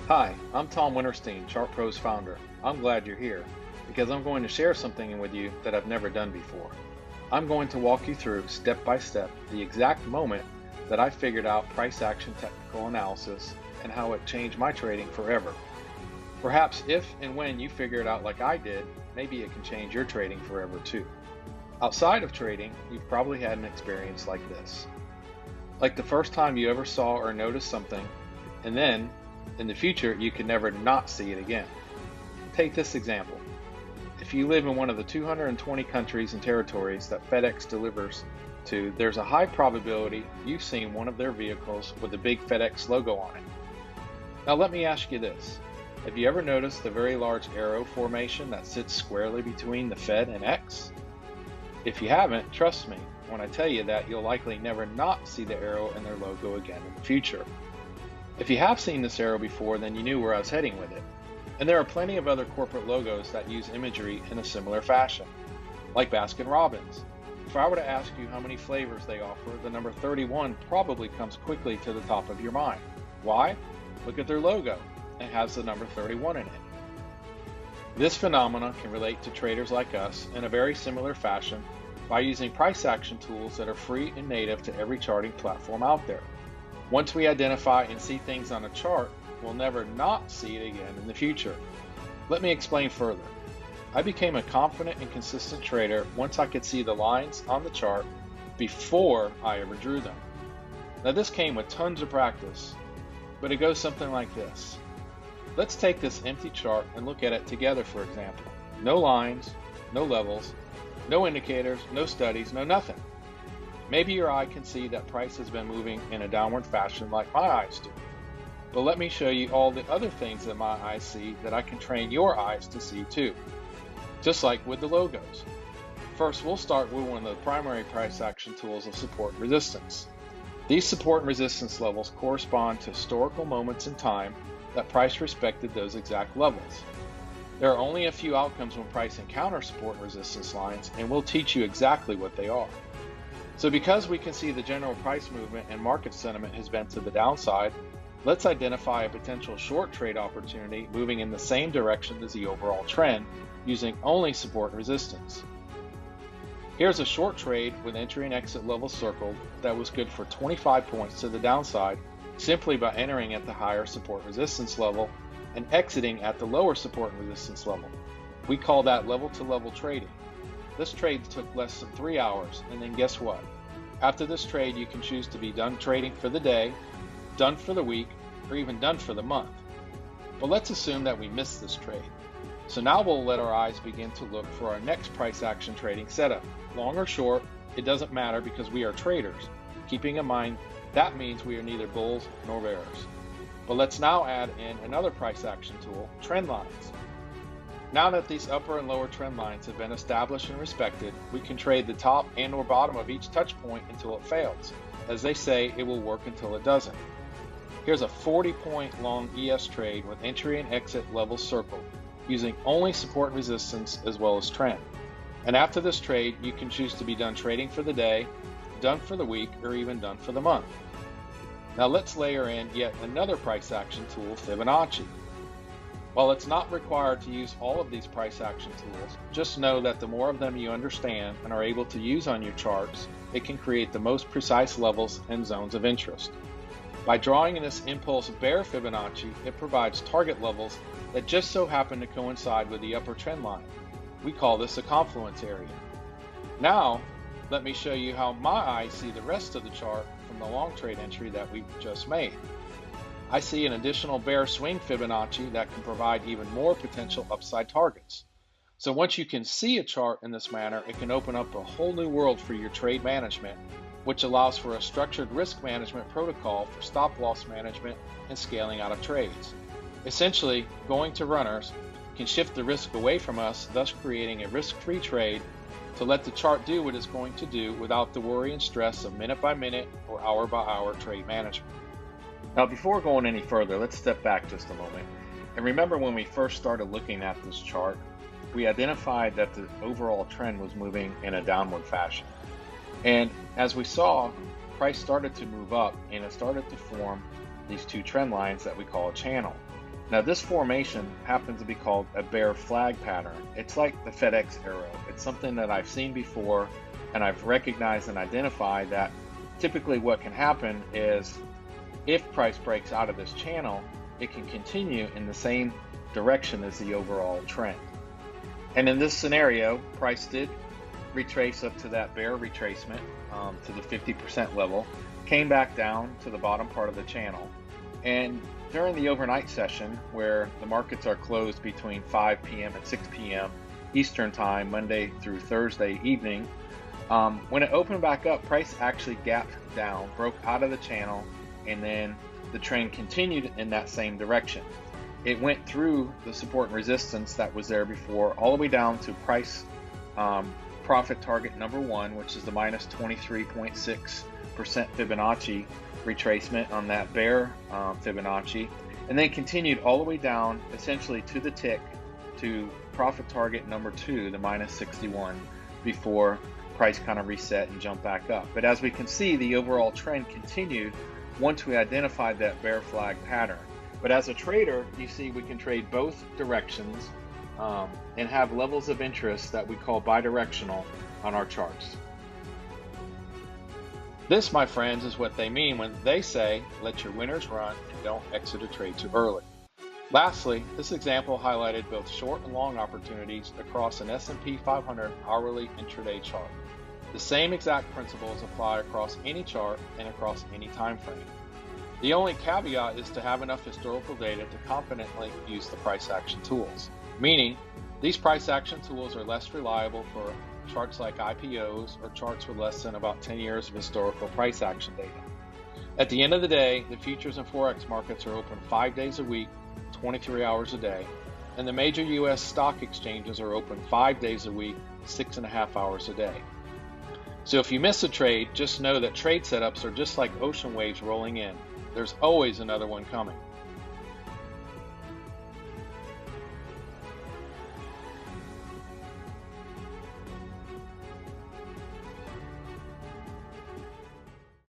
Hi, I'm Tom Winterstein, ChartPros Founder. I'm glad you're here because I'm going to share something with you that I've never done before. I'm going to walk you through step by step the exact moment that I figured out price action technical analysis and how it changed my trading forever. Perhaps if and when you figure it out like I did, maybe it can change your trading forever too. Outside of trading, you've probably had an experience like this. Like the first time you ever saw or noticed something, and then in the future, you can never not see it again. Take this example. If you live in one of the 220 countries and territories that FedEx delivers to, there's a high probability you've seen one of their vehicles with the big FedEx logo on it. Now let me ask you this. Have you ever noticed the very large arrow formation that sits squarely between the Fed and X? If you haven't, trust me when I tell you that you'll likely never not see the arrow and their logo again in the future. If you have seen this arrow before, then you knew where I was heading with it. And there are plenty of other corporate logos that use imagery in a similar fashion, like Baskin-Robbins. If I were to ask you how many flavors they offer, the number 31 probably comes quickly to the top of your mind. Why? Look at their logo. It has the number 31 in it. This phenomenon can relate to traders like us in a very similar fashion by using price action tools that are free and native to every charting platform out there. Once we identify and see things on a chart, we'll never not see it again in the future. Let me explain further. I became a confident and consistent trader once I could see the lines on the chart before I ever drew them. Now this came with tons of practice, but it goes something like this. Let's take this empty chart and look at it together, for example. No lines, no levels, no indicators, no studies, no nothing. Maybe your eye can see that price has been moving in a downward fashion like my eyes do. But let me show you all the other things that my eyes see that I can train your eyes to see too. Just like with the logos. First, we'll start with one of the primary price action tools of support and resistance. These support and resistance levels correspond to historical moments in time that price respected those exact levels. There are only a few outcomes when price encounters support and resistance lines, and we'll teach you exactly what they are. So because we can see the general price movement and market sentiment has been to the downside, let's identify a potential short trade opportunity moving in the same direction as the overall trend using only support and resistance. Here's a short trade with entry and exit levels circled that was good for 25 points to the downside simply by entering at the higher support resistance level and exiting at the lower support and resistance level. We call that level to level trading. This trade took less than 3 hours, and then guess what? After this trade, you can choose to be done trading for the day, done for the week, or even done for the month. But let's assume that we missed this trade. So now we'll let our eyes begin to look for our next price action trading setup. Long or short, it doesn't matter because we are traders. Keeping in mind, that means we are neither bulls nor bears. But let's now add in another price action tool, trend lines. Now that these upper and lower trend lines have been established and respected, we can trade the top and or bottom of each touch point until it fails. As they say, it will work until it doesn't. Here's a 40-point long ES trade with entry and exit levels circled, using only support and resistance as well as trend. And after this trade, you can choose to be done trading for the day, done for the week, or even done for the month. Now let's layer in yet another price action tool, Fibonacci. While it's not required to use all of these price action tools, just know that the more of them you understand and are able to use on your charts, it can create the most precise levels and zones of interest. By drawing in this impulse bear Fibonacci, it provides target levels that just so happen to coincide with the upper trend line. We call this a confluence area. Now, let me show you how my eyes see the rest of the chart from the long trade entry that we just made. I see an additional bear swing Fibonacci that can provide even more potential upside targets. So once you can see a chart in this manner, it can open up a whole new world for your trade management, which allows for a structured risk management protocol for stop loss management and scaling out of trades. Essentially, going to runners can shift the risk away from us, thus creating a risk-free trade to let the chart do what it's going to do without the worry and stress of minute by minute or hour by hour trade management. Now, before going any further, let's step back just a moment. And remember when we first started looking at this chart, we identified that the overall trend was moving in a downward fashion. And as we saw, price started to move up and it started to form these two trend lines that we call a channel. Now this formation happens to be called a bear flag pattern. It's like the FedEx arrow. It's something that I've seen before, and I've recognized and identified that typically what can happen is if price breaks out of this channel, it can continue in the same direction as the overall trend. And in this scenario, price did retrace up to that bear retracement to the 50% level, came back down to the bottom part of the channel. And during the overnight session, where the markets are closed between 5 p.m. and 6 p.m. Eastern time, Monday through Thursday evening, when it opened back up, price actually gapped down, broke out of the channel, and then the trend continued in that same direction. It went through the support and resistance that was there before, all the way down to price profit target number 1, which is the minus 23.6% Fibonacci retracement on that bear Fibonacci, and then continued all the way down essentially to the tick to profit target number 2, the minus 61, before price kind of reset and jumped back up. But as we can see, the overall trend continued once we identified that bear flag pattern. But as a trader, you see we can trade both directions and have levels of interest that we call bidirectional on our charts. This, my friends, is what they mean when they say, let your winners run and don't exit a trade too early. Lastly, this example highlighted both short and long opportunities across an S&P 500 hourly intraday chart. The same exact principles apply across any chart and across any time frame. The only caveat is to have enough historical data to confidently use the price action tools, meaning these price action tools are less reliable for charts like IPOs or charts with less than about 10 years of historical price action data. At the end of the day, the futures and Forex markets are open 5 days a week, 23 hours a day, and the major US stock exchanges are open 5 days a week, 6.5 hours a day. So if you miss a trade, just know that trade setups are just like ocean waves rolling in. There's always another one coming.